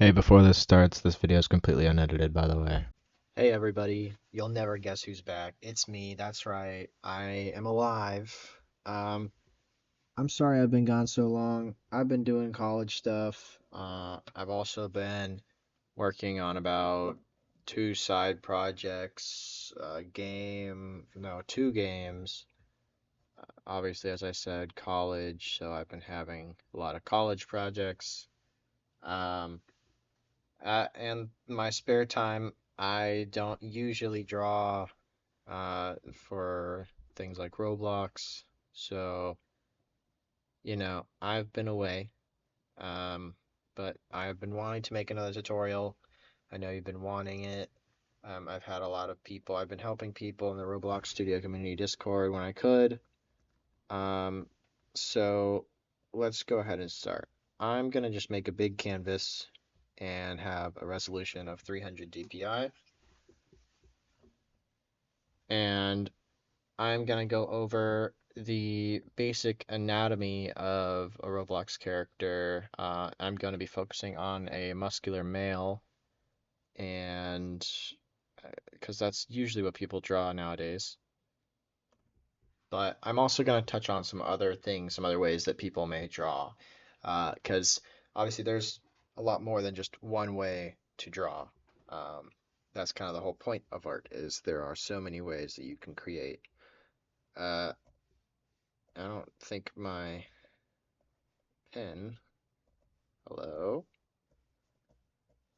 Hey, before this starts, this video is completely unedited, by the way. Hey everybody, you'll never guess who's back. It's me, that's right. I am alive. Um, I'm sorry I've been gone so long. I've been doing college stuff. I've also been working on about two side projects, two games. Obviously, as I said, college, so I've been having a lot of college projects. Um, and my spare time, I don't usually draw for things like Roblox. So, I've been away, um, but I've been wanting to make another tutorial. I know you've been wanting it. I've had a lot of people, I've been helping people in the Roblox Studio Community Discord when I could. Um, so let's go ahead and start. I'm gonna just make a big canvas and have a resolution of 300 dpi, and I'm gonna go over the basic anatomy of a Roblox character. I'm gonna be focusing on a muscular male, and because that's usually what people draw nowadays. But I'm also gonna touch on some other things, some other ways that people may draw, because obviously there's a lot more than just one way to draw. Um, that's kind of the whole point of art, is there are so many ways that you can create. Uh, I don't think my pen, hello,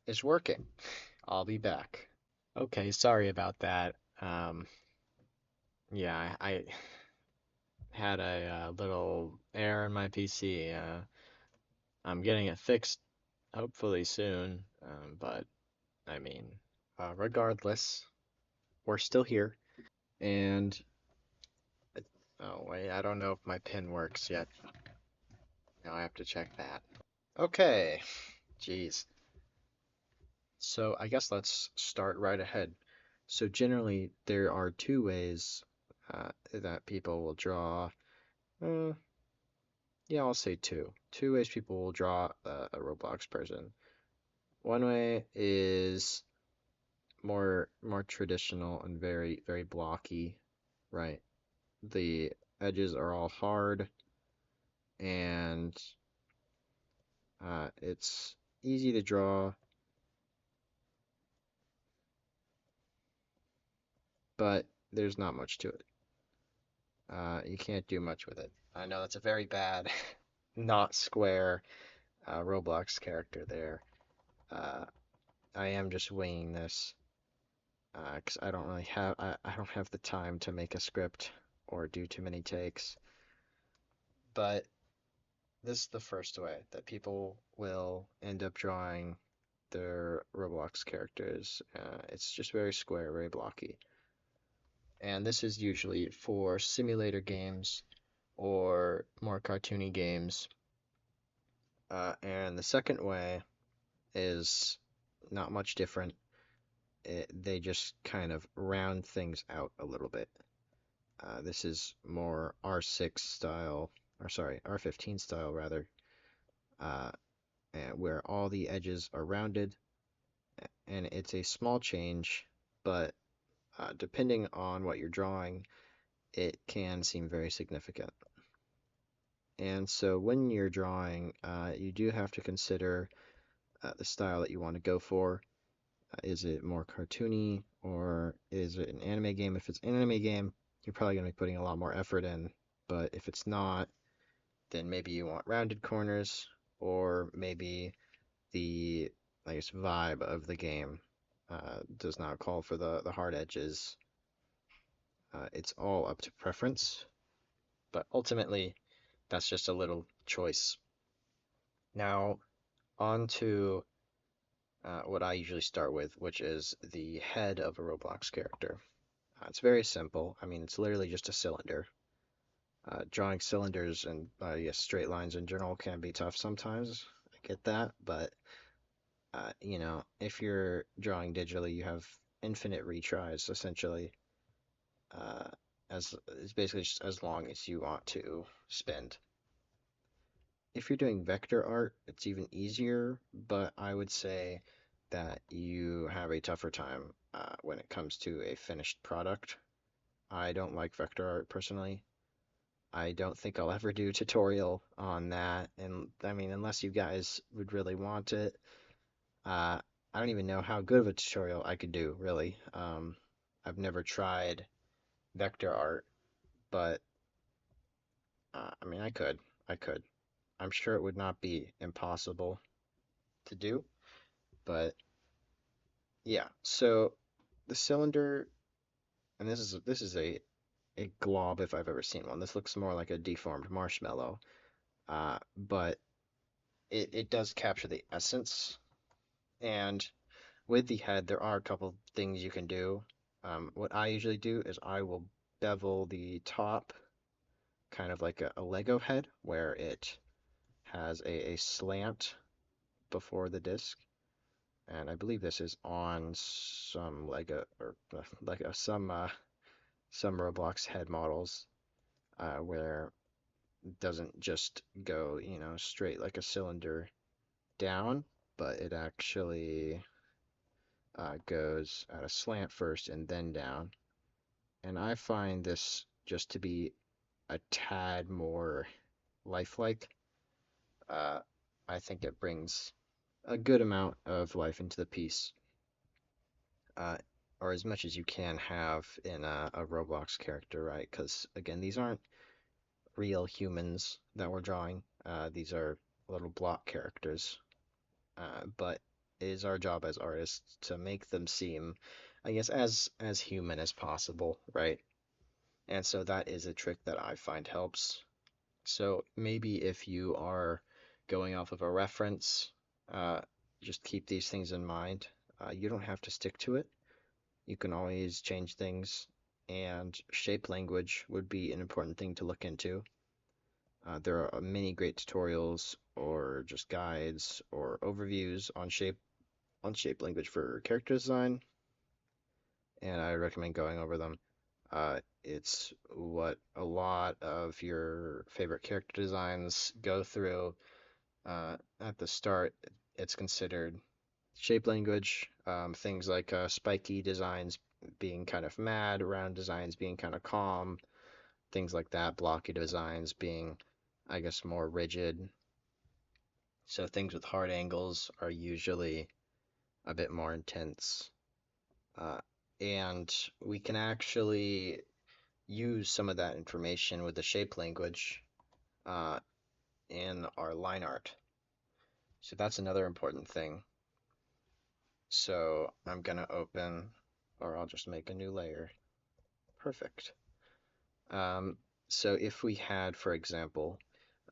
is working. I'll be back. Okay, sorry about that. Yeah, I had a little error in my PC. I'm getting it fixed hopefully soon. But I mean, regardless, we're still here. And oh wait, I don't know if my pin works yet. Now I have to check that. Okay, jeez. So I guess let's start right ahead. So generally, there are two ways that people will draw. Uh, yeah, I'll say two. Two ways people will draw a Roblox person. One way is more traditional and very blocky, right? The edges are all hard, and it's easy to draw, but there's not much to it. You can't do much with it. I know that's a very bad, not square Roblox character there. Uh, I am just winging this because I don't really have I don't have the time to make a script or do too many takes. But this is the first way that people will end up drawing their Roblox characters. It's just very square, very blocky. And this is usually for simulator games or more cartoony games. And the second way is not much different. They just kind of round things out a little bit. This is more R6 style, or sorry, R15 style rather, uh, where all the edges are rounded, and it's a small change, but depending on what you're drawing, it can seem very significant. And so when you're drawing, you do have to consider the style that you want to go for. Is it more cartoony or is it an anime game? If it's an anime game, you're probably going to be putting a lot more effort in. But if it's not, then maybe you want rounded corners, or maybe the, I guess, vibe of the game does not call for the hard edges. It's all up to preference, but ultimately, that's just a little choice. Now, on to what I usually start with, which is the head of a Roblox character. It's very simple. I mean, it's literally just a cylinder. Drawing cylinders and yes, straight lines in general can be tough sometimes. I get that, but if you're drawing digitally, you have infinite retries essentially. Uh, as it's basically just as long as you want to spend. if you're doing vector art, it's even easier, but I would say that you have a tougher time when it comes to a finished product. I don't like vector art personally. I don't think I'll ever do a tutorial on that, and I mean, unless you guys would really want it, uh, I don't even know how good of a tutorial I could do, really. I've never tried vector art, but I mean, I could. I'm sure it would not be impossible to do, but yeah. So the cylinder, and this is a glob if I've ever seen one. This looks more like a deformed marshmallow, but it does capture the essence. And with the head, there are a couple things you can do. What I usually do is I will bevel the top, kind of like a Lego head, where it has a slant before the disc. And I believe this is on some Lego or Lego some Roblox head models where it doesn't just go, straight like a cylinder down, but it actually goes at a slant first and then down. And I find this just to be a tad more lifelike. Uh, I think it brings a good amount of life into the piece, uh, or as much as you can have in a Roblox character, right? Because again, these aren't real humans that we're drawing. These are little block characters. But it is our job as artists to make them seem, I guess, as human as possible, right? And so that is a trick that I find helps. So maybe if you are going off of a reference, uh, just keep these things in mind. You don't have to stick to it. You can always change things, and shape language would be an important thing to look into. There are many great tutorials or just guides or overviews on shape language for character design, and I recommend going over them. It's what a lot of your favorite character designs go through. At the start, it's considered shape language. Things like spiky designs being kind of mad, round designs being kind of calm, things like that. Blocky designs being, I guess, more rigid. So things with hard angles are usually a bit more intense. Uh, and we can actually use some of that information with the shape language uh, in our line art. So that's another important thing. So I'm gonna open, or I'll just make a new layer. Perfect. Um, so if we had, for example,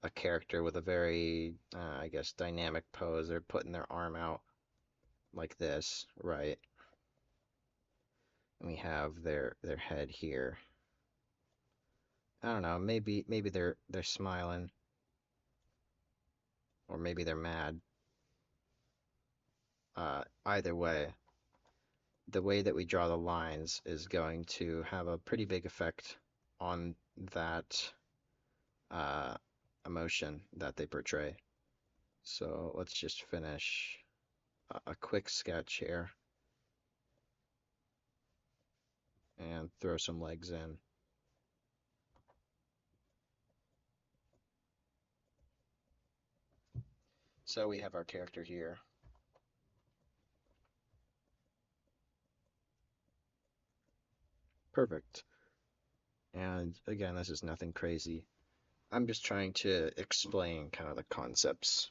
a character with a very, I guess, dynamic pose, they're putting their arm out like this, right? And we have their head here. I don't know, maybe they're smiling, or maybe they're mad. Either way, the way that we draw the lines is going to have a pretty big effect on that uh, emotion that they portray. So let's just finish a quick sketch here and throw some legs in. So we have our character here. Perfect. And again, this is nothing crazy. I'm just trying to explain kind of the concepts.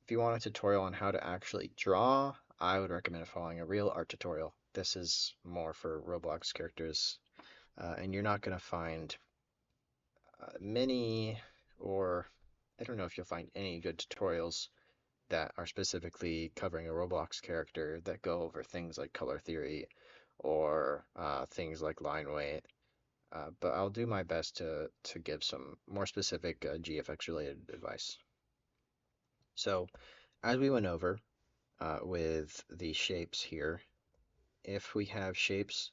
If you want a tutorial on how to actually draw, I would recommend following a real art tutorial. This is more for Roblox characters, and you're not going to find many, or I don't know if you'll find any good tutorials that are specifically covering a Roblox character that go over things like color theory or things like line weight. But I'll do my best to give some more specific GFX related advice. So, as we went over with the shapes here, if we have shapes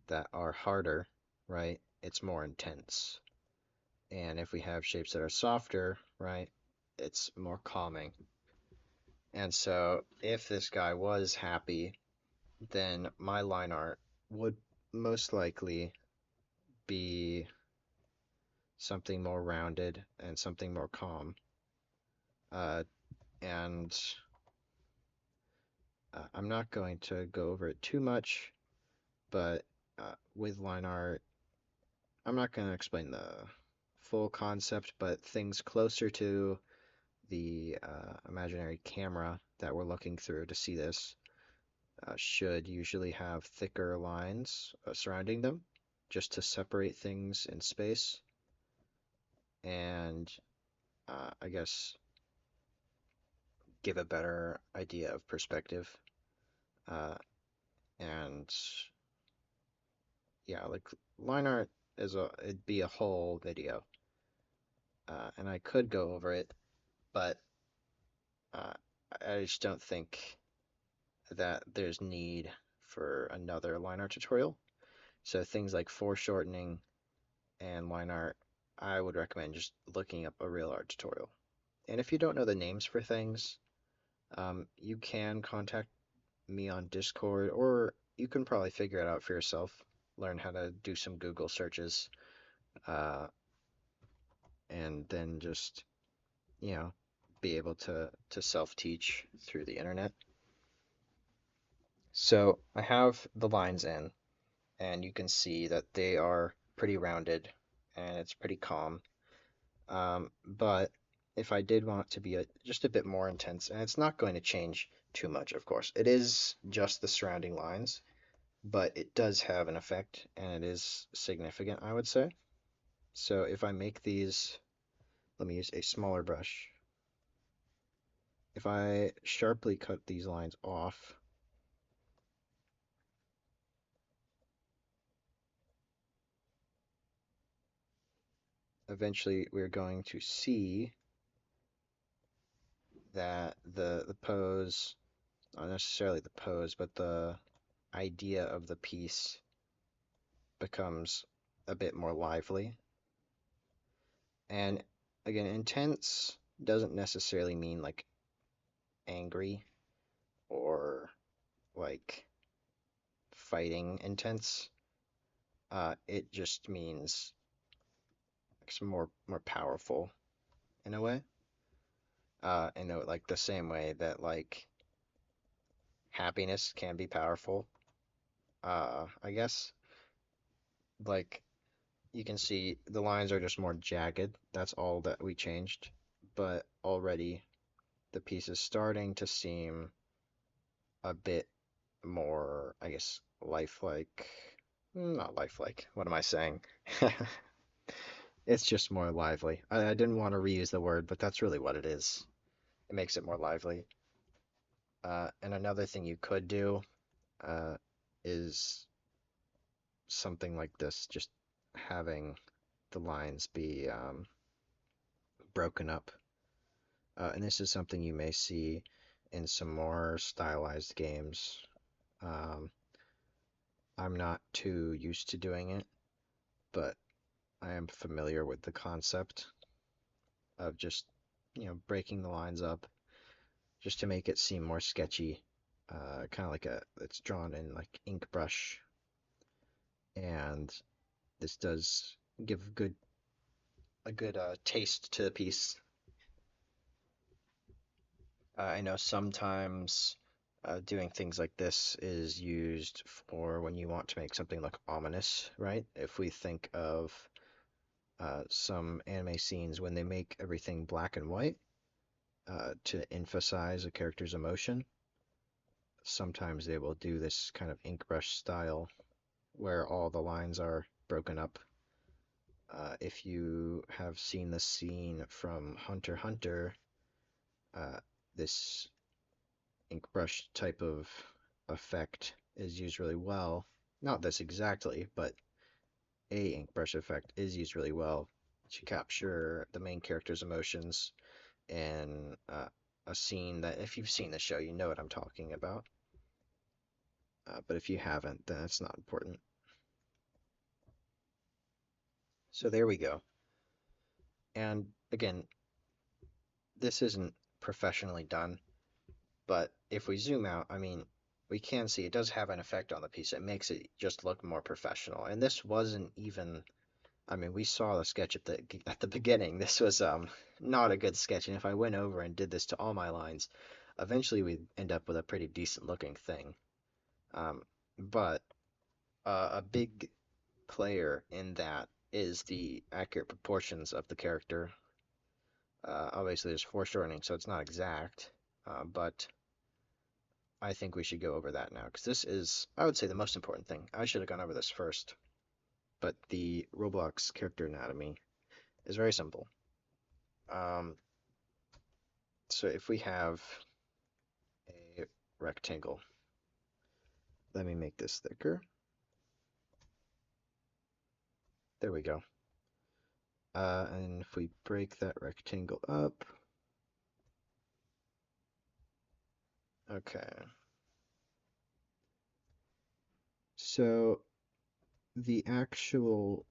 that are harder, right, it's more intense. And if we have shapes that are softer, right, it's more calming. And so if this guy was happy, then my line art would most likely be something more rounded and something more calm. Uh, and I'm not going to go over it too much, but with line art, I'm not going to explain the full concept, but things closer to the imaginary camera that we're looking through to see this should usually have thicker lines surrounding them just to separate things in space and I guess give a better idea of perspective. Uh, and yeah, like line art it'd be a whole video, and I could go over it, but uh, I just don't think that there's need for another line art tutorial. So things like foreshortening and line art, I would recommend just looking up a real art tutorial. And if you don't know the names for things, you can contact me on Discord, or you can probably figure it out for yourself. Learn how to do some Google searches, uh, and then just, you know, be able to self-teach through the internet. So I have the lines in, and you can see that they are pretty rounded, and it's pretty calm. But if I did want it to be just a bit more intense, and it's not going to change too much, of course. It is just the surrounding lines, but it does have an effect, and it is significant, I would say. So if I make these, let me use a smaller brush. If I sharply cut these lines off, eventually we're going to see that the pose, not necessarily the pose, but the idea of the piece becomes a bit more lively. And again, intense doesn't necessarily mean like angry or like fighting intense. It just means it's more powerful in a way. In like the same way that like happiness can be powerful. I guess like you can see the lines are just more jagged. That's all that we changed. But already the piece is starting to seem a bit more, I guess, lifelike. Not lifelike. What am I saying? It's just more lively. I didn't want to reuse the word, but that's really what it is. It makes it more lively. And another thing you could do uh, is something like this, just having the lines be broken up. And this is something you may see in some more stylized games. Um, I'm not too used to doing it, but I am familiar with the concept of just, breaking the lines up just to make it seem more sketchy. Kind of like it's drawn in like ink brush, and this does give a good taste to the piece. I know sometimes doing things like this is used for when you want to make something look ominous, right? If we think of some anime scenes when they make everything black and white to emphasize a character's emotion, sometimes they will do this kind of ink brush style where all the lines are broken up. If you have seen the scene from Hunter x Hunter, uh, this ink brush type of effect is used really well. Not this exactly, but a ink brush effect is used really well to capture the main character's emotions in a scene that if you've seen the show, you know what I'm talking about. But if you haven't, then it's not important. So there we go. And again, this isn't professionally done, but if we zoom out, I mean, we can see it does have an effect on the piece. It makes it just look more professional. And this wasn't even, I mean, we saw the sketch at the beginning. This was not a good sketch, and if I went over and did this to all my lines, eventually we'd end up with a pretty decent looking thing. But a big player in that is the accurate proportions of the character. Obviously, there's foreshortening, so it's not exact, but I think we should go over that now because this is, I would say, the most important thing. I should have gone over this first, but the Roblox character anatomy is very simple. Um, so if we have a rectangle, let me make this thicker. There we go. And if we break that rectangle up, okay. So the actual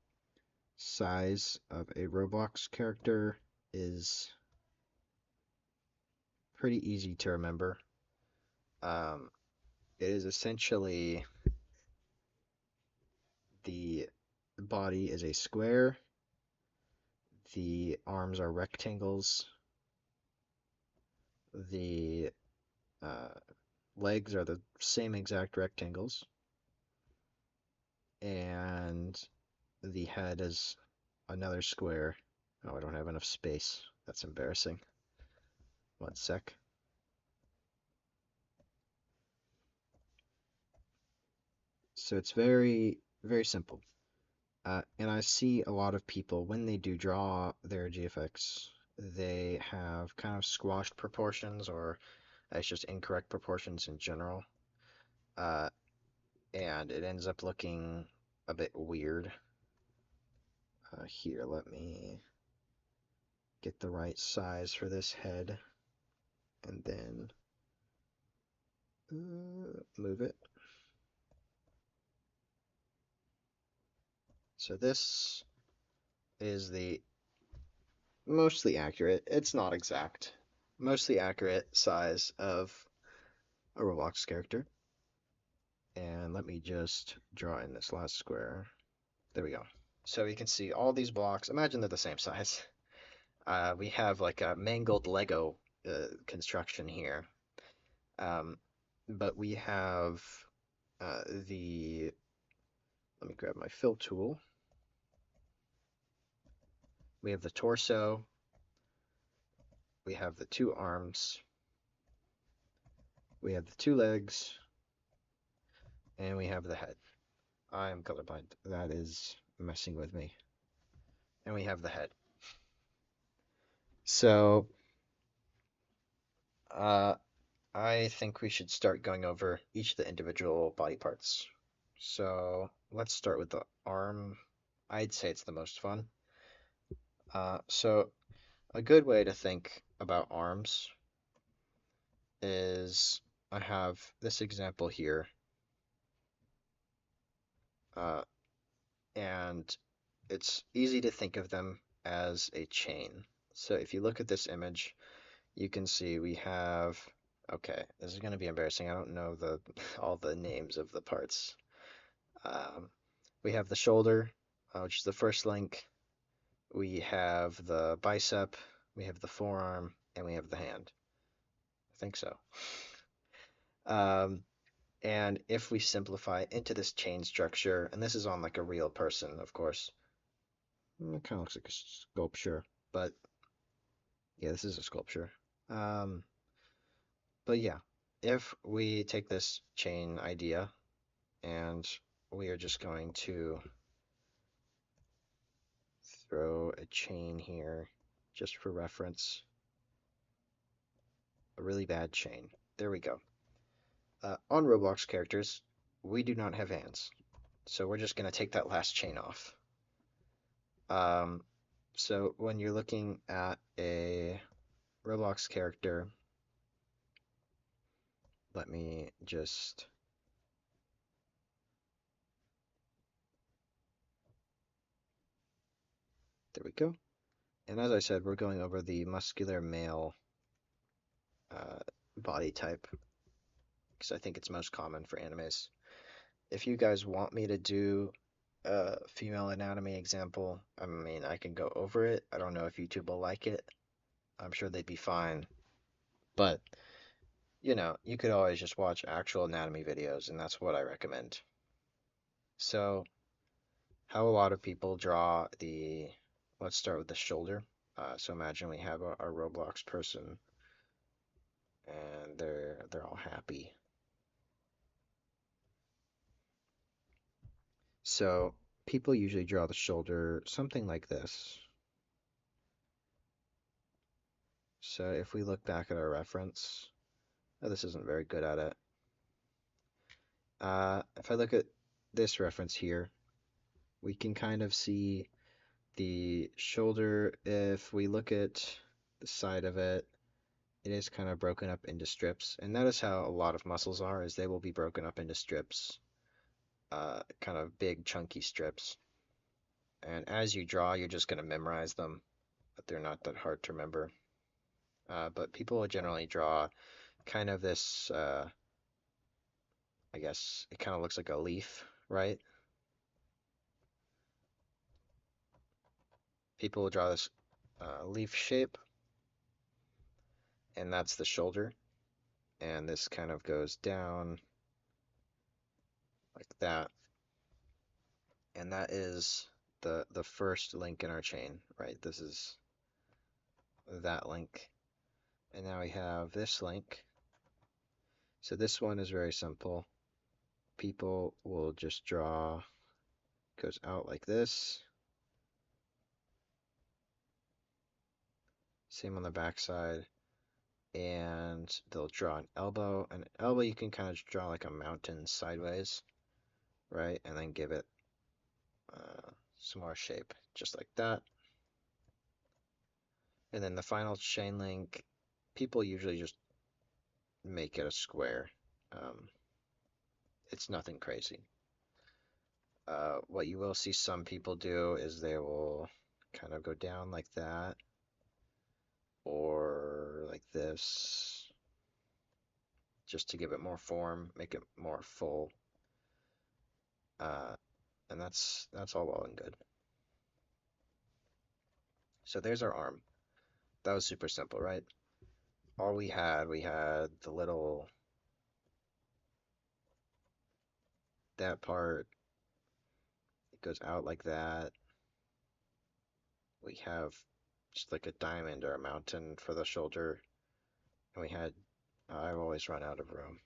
size of a Roblox character is pretty easy to remember. Um, it is essentially the body is a square, the arms are rectangles, the uh, legs are the same exact rectangles, and the head is another square. Oh, I don't have enough space. That's embarrassing. One sec. So it's very, very simple. And I see a lot of people, when they do draw their GFX, they have kind of squashed proportions or it's just incorrect proportions in general. Uh, and it ends up looking a bit weird. Here, let me get the right size for this head and then move it. So this is the mostly accurate, it's not exact, mostly accurate size of a Roblox character. And let me just draw in this last square. There we go. So you can see all these blocks. Imagine they're the same size. We have like a mangled Lego construction here. Um, but we have the, let me grab my fill tool. We have the torso. We have the two arms. We have the two legs. And we have the head. I am colorblind. That is messing with me. And we have the head. So, uh, I think we should start going over each of the individual body parts. So let's start with the arm. I'd say it's the most fun. So a good way to think about arms is I have this example here, uh, and it's easy to think of them as a chain. So if you look at this image, you can see we have, okay, this is going to be embarrassing. I don't know the all the names of the parts. Um, we have the shoulder, which is the first link. We have the bicep, we have the forearm, and we have the hand. I think so. Um, and if we simplify into this chain structure, and this is on like a real person, of course, it kind of looks like a sculpture, but yeah, this is a sculpture. Um, but yeah, if we take this chain idea and we are just going to throw a chain here just for reference, a really bad chain. There we go. On Roblox characters, we do not have hands, so we're just going to take that last chain off. So when you're looking at a Roblox character, let me just, there we go. And as I said, we're going over the muscular male uh, body type because I think it's most common for animes. If you guys want me to do a female anatomy example, I mean, I can go over it. I don't know if YouTube will like it. I'm sure they'd be fine. But, you could always just watch actual anatomy videos, and that's what I recommend. So, how a lot of people draw let's start with the shoulder. So imagine we have a Roblox person, and they're all happy. So people usually draw the shoulder something like this. So if we look back at our reference, oh, this isn't very good at it. If I look at this reference here, we can kind of see the shoulder. If we look at the side of it, it is kind of broken up into strips. And that is how a lot of muscles are, is they will be broken up into strips, kind of big chunky strips. And as you draw, you're just going to memorize them, but they're not that hard to remember. But people will generally draw kind of this, I guess it kind of looks like a leaf, right? People will draw this leaf shape, and that's the shoulder. And this kind of goes down like that. And that is the first link in our chain, right? This is that link. And now we have this link. So this one is very simple. People will just draw, goes out like this. Same on the back side. And they'll draw an elbow. An elbow you can kind of draw like a mountain sideways, right? And then give it some more shape, just like that. And then the final chain link, people usually just make it a square. Um, it's nothing crazy. What you will see some people do is they will kind of go down like that, or like this, just to give it more form, make it more full. Uh, and that's all well and good. So there's our arm. That was super simple, right? All we had the little, that part, it goes out like that. We have just like a diamond or a mountain for the shoulder. And we had, I've always run out of room.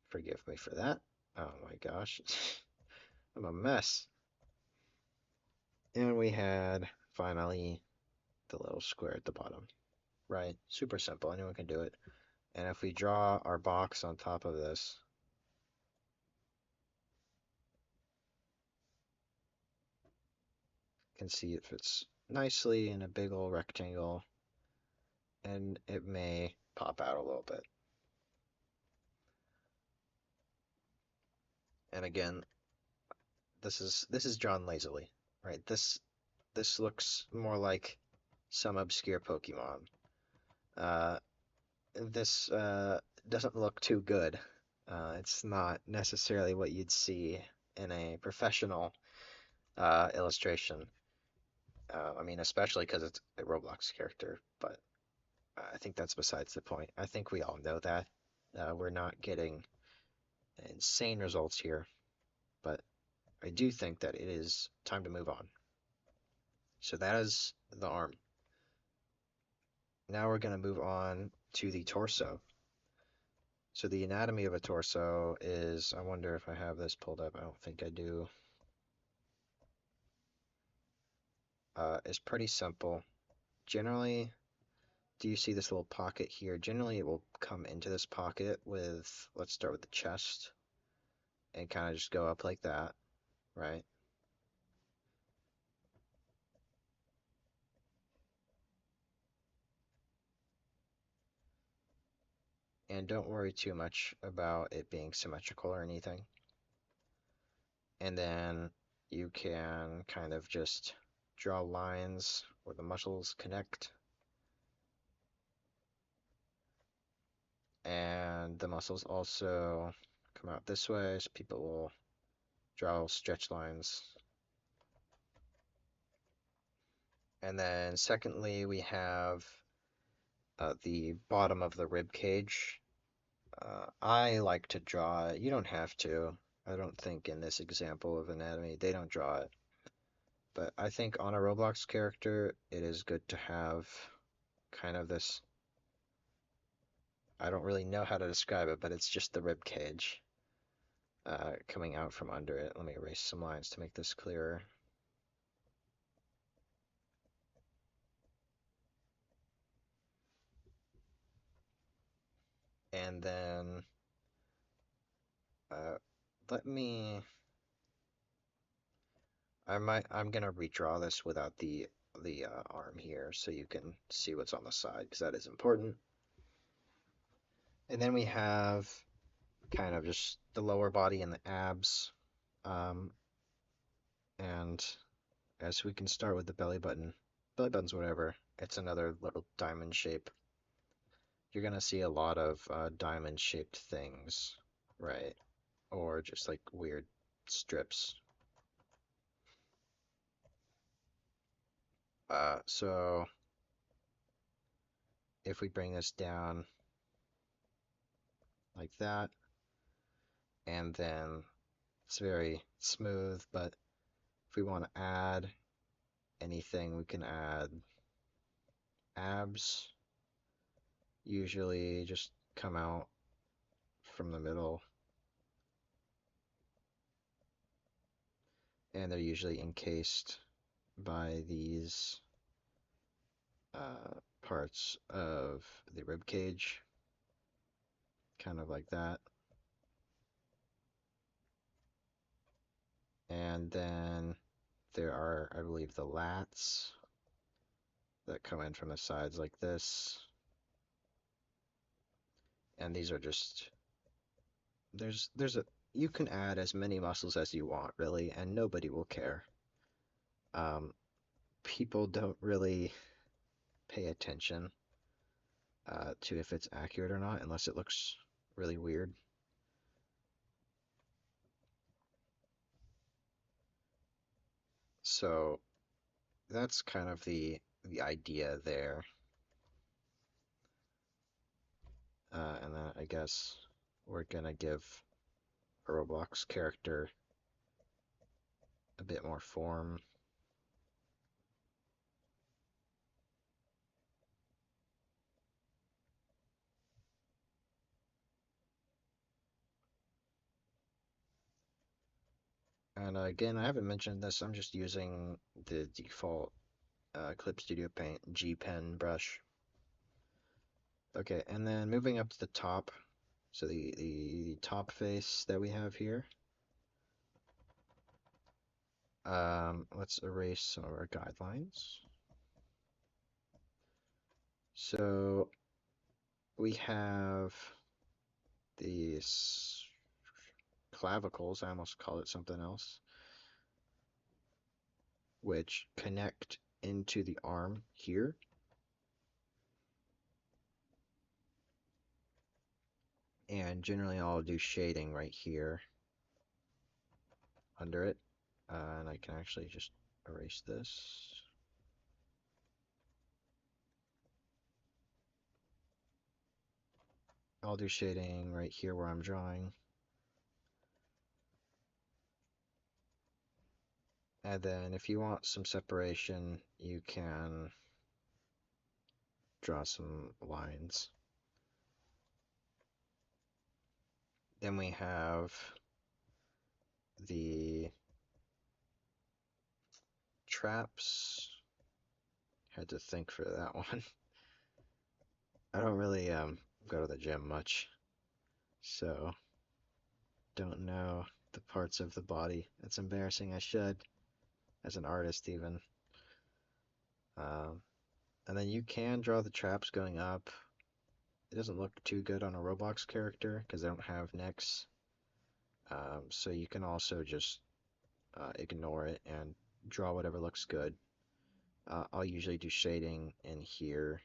Forgive me for that. Oh my gosh. I'm a mess. And we had finally the little square at the bottom. Right? Super simple. Anyone can do it. And if we draw our box on top of this, you can see it fits nicely in a big old rectangle, and it may pop out a little bit. And again, this is drawn lazily, right? This looks more like some obscure Pokemon. Uh, this doesn't look too good. It's not necessarily what you'd see in a professional illustration. I mean, especially because it's a Roblox character, but I think that's besides the point. I think we all know that. We're not getting insane results here, but I do think that it is time to move on. So that is the arm. Now we're going to move on to the torso. So the anatomy of a torso is, I wonder if I have this pulled up. I don't think I do. Is pretty simple. Generally, do you see this little pocket here? Generally, it will come into this pocket with, let's start with the chest and kind of just go up like that, right? And don't worry too much about it being symmetrical or anything. And then you can kind of just draw lines where the muscles connect, and the muscles also come out this way, so people will draw stretch lines. And then secondly, we have the bottom of the rib cage. I like to draw it. You don't have to. I don't think in this example of anatomy they don't draw it. But I think on a Roblox character, it is good to have kind of this. I don't really know how to describe it, but it's just the rib cage coming out from under it. Let me erase some lines to make this clearer. And then uh, let me. I'm gonna redraw this without the arm here, so you can see what's on the side because that is important. And then we have kind of just the lower body and the abs. Um, and as we can start with the belly button, belly button's whatever. It's another little diamond shape. You're gonna see a lot of diamond shaped things, right? Or just like weird strips. So if we bring this down like that, and then it's very smooth, but if we want to add anything, we can add abs. Usually just come out from the middle, and they're usually encased by these parts of the rib cage, kind of like that. And then there are, I believe, the lats that come in from the sides like this. And these are just there's a you can add as many muscles as you want, really, and nobody will care. Um, People don't really pay attention to if it's accurate or not, unless it looks really weird. So that's kind of the idea there. And then I guess we're gonna give a Roblox character a bit more form. And again, I haven't mentioned this. I'm just using the default Clip Studio Paint G Pen brush. Okay, and then moving up to the top, so the top face that we have here. Let's erase some of our guidelines. So we have these clavicles, I almost call it something else, which connect into the arm here. And generally I'll do shading right here under it. And I can actually just erase this. I'll do shading right here where I'm drawing. And then if you want some separation, you can draw some lines. Then we have the traps. Had to think for that one. I don't really go to the gym much, so don't know the parts of the body. It's embarrassing. I should, as an artist even. Um, and then you can draw the traps going up. It doesn't look too good on a Roblox character because they don't have necks. So you can also just ignore it and draw whatever looks good. I'll usually do shading in here.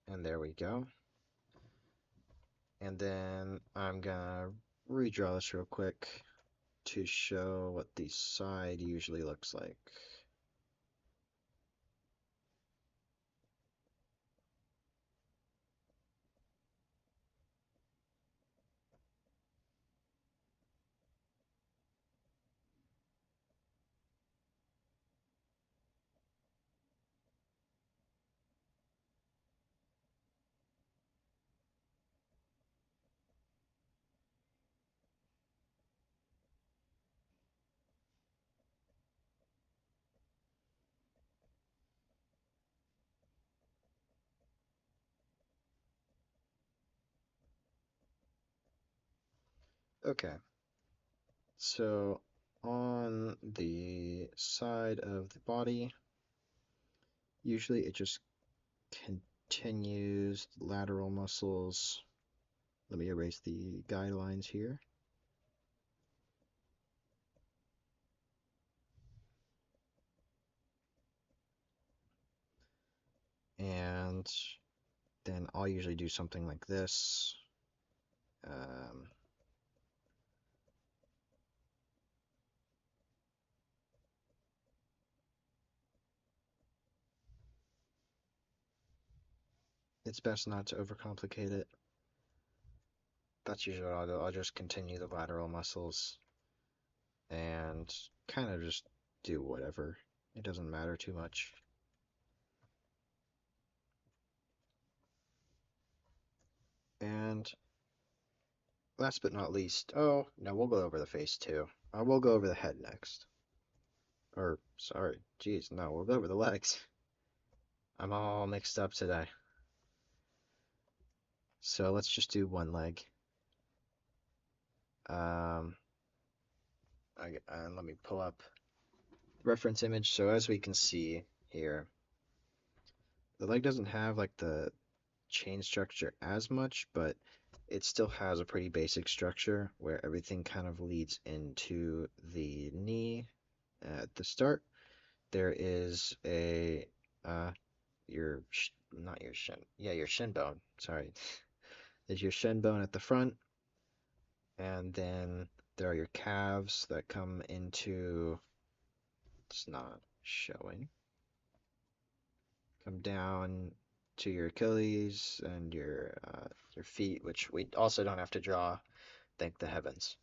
And there we go. And then I'm gonna redraw this real quick to show what the side usually looks like. Okay, so on the side of the body, usually it just continues lateral muscles. Let me erase the guidelines here. And then I'll usually do something like this. Um, it's best not to overcomplicate it. That's usually what I'll do. I'll just continue the lateral muscles and kind of just do whatever. It doesn't matter too much. And last but not least, oh, no, we'll go over the face too. We'll go over the head next. Or, sorry, geez, no, we'll go over the legs. I'm all mixed up today. So let's just do one leg. Um, let me pull up reference image. So as we can see here, the leg doesn't have like the chain structure as much, but it still has a pretty basic structure where everything kind of leads into the knee at the start. There is a not your shin, yeah, your shin bone. Sorry, there's your shin bone at the front, and then there are your calves that come into. It's not showing. Come down to your Achilles and your feet, which we also don't have to draw. Thank the heavens.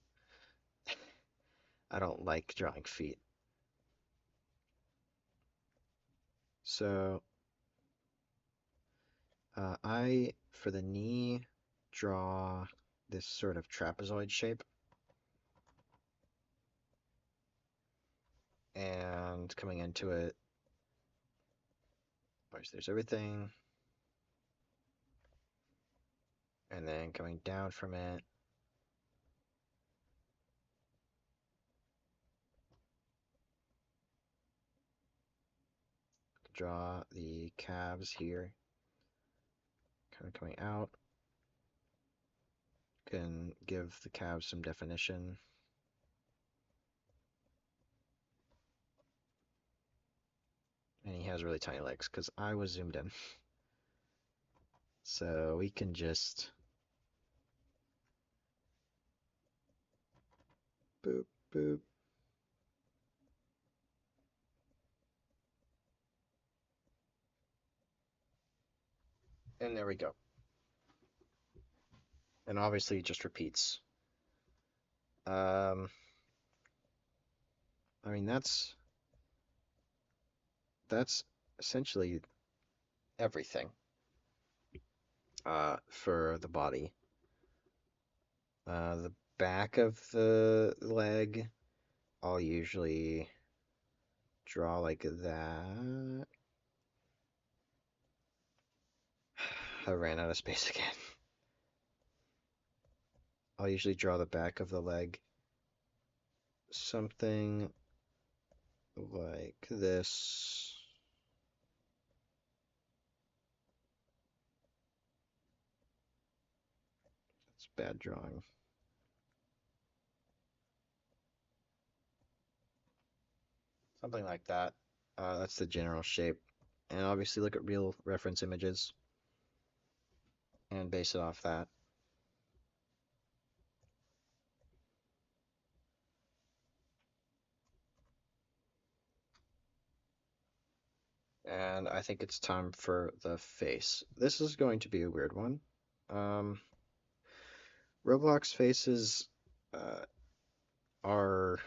I don't like drawing feet. So I, for the knee, draw this sort of trapezoid shape. And coming into it, of course, there's everything. And then coming down from it, draw the calves here, kind of coming out. Can give the calves some definition. And he has really tiny legs because I was zoomed in. So we can just boop, boop. And there we go. And obviously it just repeats. I mean, that's essentially everything for the body. The back of the leg, I'll usually draw like that. I ran out of space again. I'll usually draw the back of the leg something like this. bad drawing. Something like that. That's the general shape. And obviously look at real reference images and base it off that. And I think it's time for the face. This is going to be a weird one. Um, Roblox faces uh, are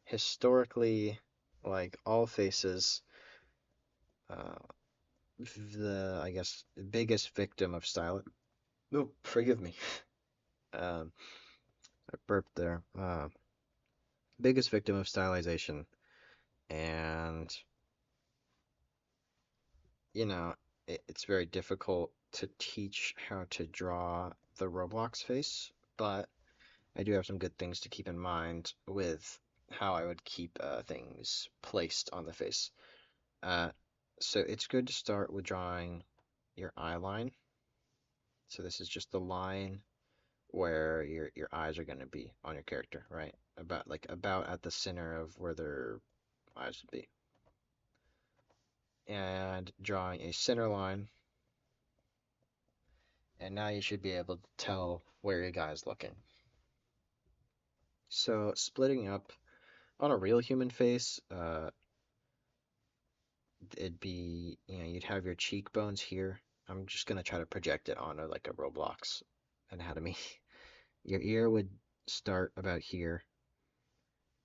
historically, like all faces, uh, the, I guess, biggest victim of style. Oh, forgive me. Um, I burped there. Biggest victim of stylization. And, it's very difficult to teach how to draw the Roblox face, but I do have some good things to keep in mind with how I would keep things placed on the face. Uh, so it's good to start with drawing your eye line. So this is just the line where your eyes are going to be on your character, right? About at the center of where their eyes would be. And drawing a center line, and now you should be able to tell where your guy is looking. So splitting up on a real human face, it'd be, you'd have your cheekbones here. I'm just gonna try to project it onto like a Roblox anatomy. Your ear would start about here,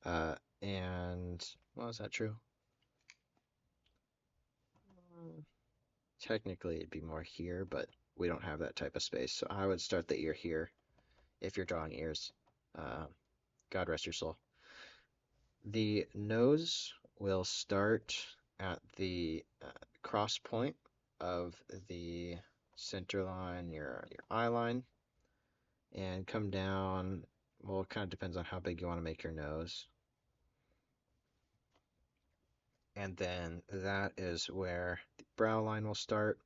and well, is that true? Mm, Technically, it'd be more here, but we don't have that type of space. So I would start the ear here if you're drawing ears. Uh, God rest your soul. The nose will start at the cross point of the center line, your eye line, and come down. Well, it kind of depends on how big you want to make your nose. And then that is where the brow line will start.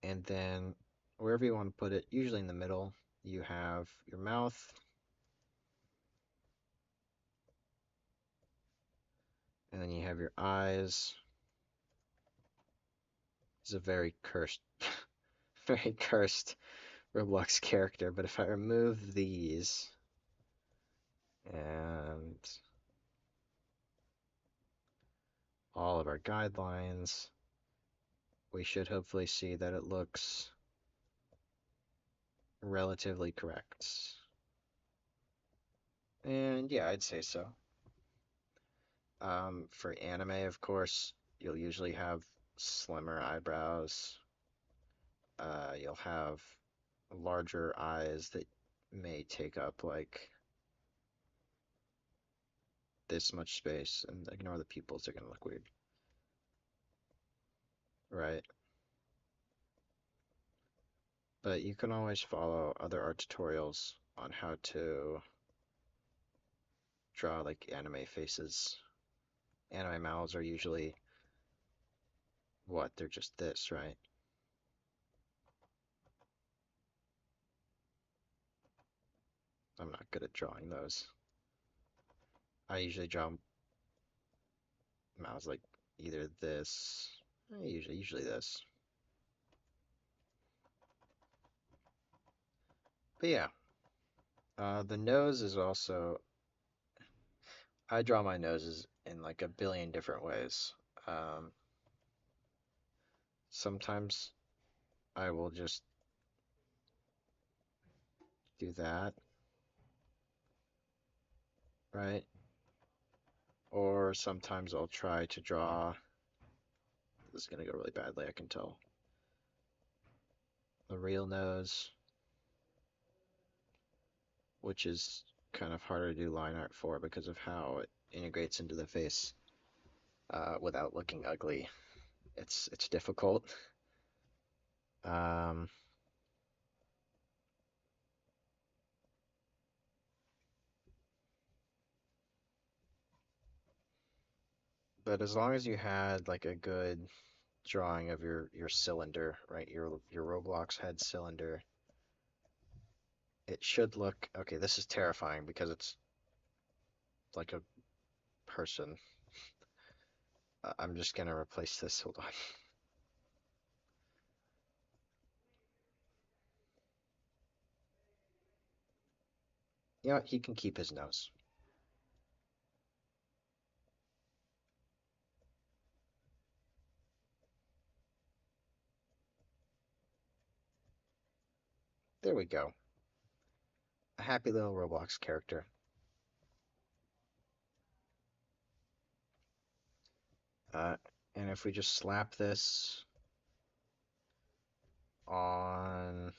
And then wherever you want to put it, usually in the middle, you have your mouth. And then you have your eyes. It's a very cursed, very cursed Roblox character. But if I remove these and all of our guidelines, we should hopefully see that it looks relatively correct. And yeah, I'd say so. For anime, of course, you'll usually have slimmer eyebrows. You'll have larger eyes that may take up like this much space, and ignore the pupils, they're gonna look weird. Right. But you can always follow other art tutorials on how to draw like anime faces. Anime mouths are usually what? They're just this, right? I'm not good at drawing those. I usually draw mouths like either this, usually this. But yeah, the nose is also, I draw my noses in like a billion different ways. Um, Sometimes I will just do that, right? Or sometimes I'll try to draw, this is gonna go really badly, I can tell. The real nose, which is kind of harder to do line art for because of how it integrates into the face without looking ugly. It's difficult. Um, but as long as you had like a good drawing of your cylinder, right? Your Roblox head cylinder. It should look okay. This is terrifying because it's like a person. I'm just gonna replace this. Hold on. You know what? He can keep his nose. There we go. A happy little Roblox character. Uh, and if we just slap this on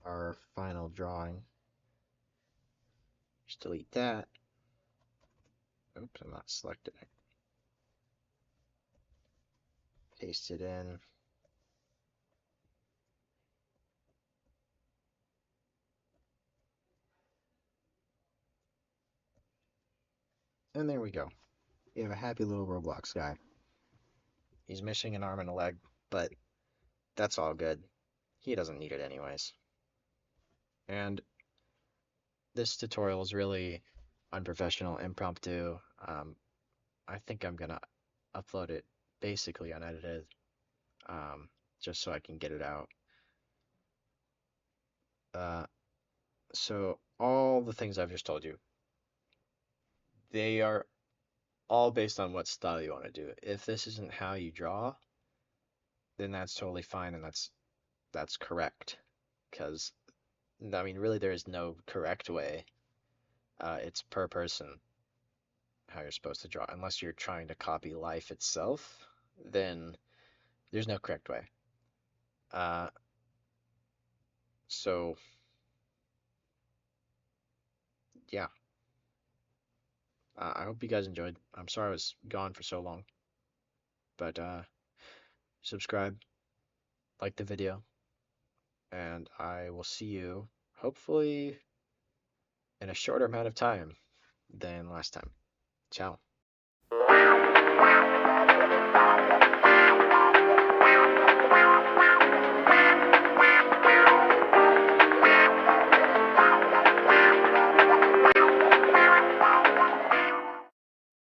our final drawing, just delete that. Oops, I'm not selecting it. Paste it in. And there we go. You have a happy little Roblox guy. He's missing an arm and a leg, but that's all good. He doesn't need it anyways. And this tutorial is really unprofessional, impromptu. I think I'm gonna upload it basically unedited, um, just so I can get it out. Uh, so all the things I've just told you, they are all based on what style you want to do. If this isn't how you draw, then that's totally fine and that's correct. Because I mean, really, there is no correct way. It's per person how you're supposed to draw. Unless you're trying to copy life itself, then there's no correct way. Uh, so yeah, I hope you guys enjoyed. I'm sorry I was gone for so long, but subscribe, like the video, and I will see you hopefully in a shorter amount of time than last time. Ciao.